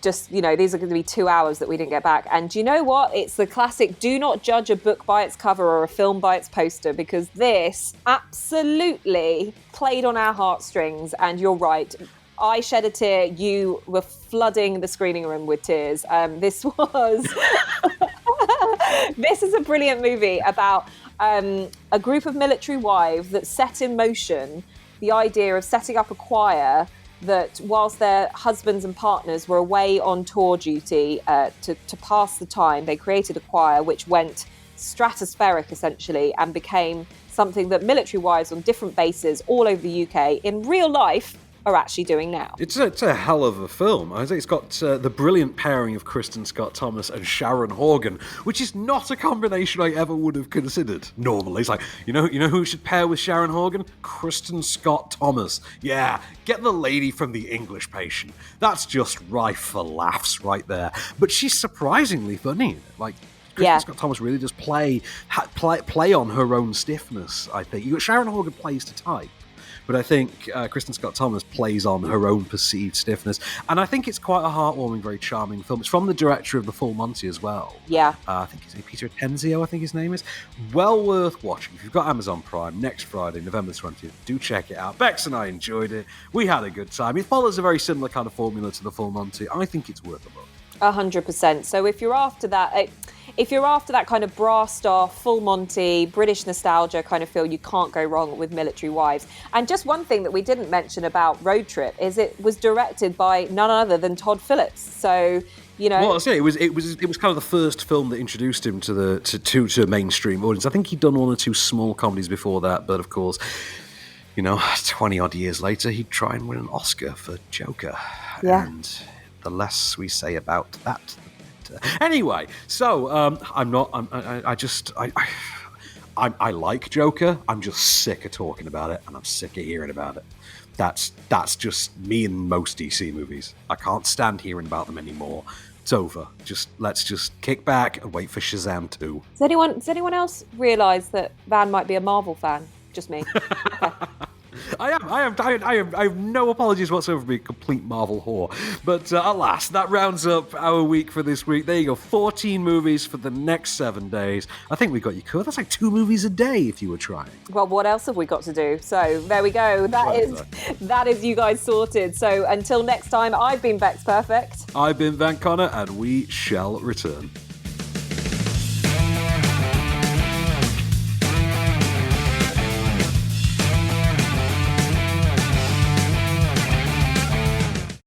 These are going to be 2 hours that we didn't get back. And do you know what? It's the classic, do not judge a book by its cover or a film by its poster, because this absolutely played on our heartstrings. And you're right. I shed a tear. You were flooding the screening room with tears. This is a brilliant movie about a group of military wives that set in motion the idea of setting up a choir that whilst their husbands and partners were away on tour duty to pass the time, they created a choir which went stratospheric essentially and became something that military wives on different bases all over the UK in real life are actually doing now. It's a hell of a film. I think it's got the brilliant pairing of Kristen Scott Thomas and Sharon Horgan, which is not a combination I ever would have considered normally. It's like, you know who should pair with Sharon Horgan? Kristen Scott Thomas. Yeah, get the lady from The English Patient. That's just rife for laughs right there. But she's surprisingly funny. Like, Kristen Scott Thomas really does play on her own stiffness, I think. Sharon Horgan plays to type. But I think Kristen Scott Thomas plays on her own perceived stiffness. And I think it's quite a heartwarming, very charming film. It's from the director of The Full Monty as well. Yeah. I think it's Peter Tenzio, I think his name is. Well worth watching. If you've got Amazon Prime, next Friday, November 20th, do check it out. Bex and I enjoyed it. We had a good time. It follows a very similar kind of formula to The Full Monty. I think it's worth a look. 100%. So if you're after that... If you're after that kind of brassed off, full Monty, British nostalgia kind of feel, you can't go wrong with Military Wives. And just one thing that we didn't mention about Road Trip is it was directed by none other than Todd Phillips. So, Well, I say it was kind of the first film that introduced him to a mainstream audience. I think he'd done one or two small comedies before that, but of course, 20 odd years later, he'd try and win an Oscar for Joker. Yeah. And the less we say about that, the better. Anyway, so I like Joker. I'm just sick of talking about it, and I'm sick of hearing about it. That's just me in most DC movies. I can't stand hearing about them anymore. It's over. Let's just kick back and wait for Shazam 2. Does anyone else realise that Van might be a Marvel fan? Just me. I have no apologies whatsoever for being a complete Marvel whore. But alas, that rounds up our week for this week. There you go, 14 movies for the next 7 days. I think we got you covered. That's like 2 movies a day if you were trying. Well, what else have we got to do? So there we go. That is you guys sorted. So until next time, I've been Becks Perfect. I've been Van Connor, and we shall return.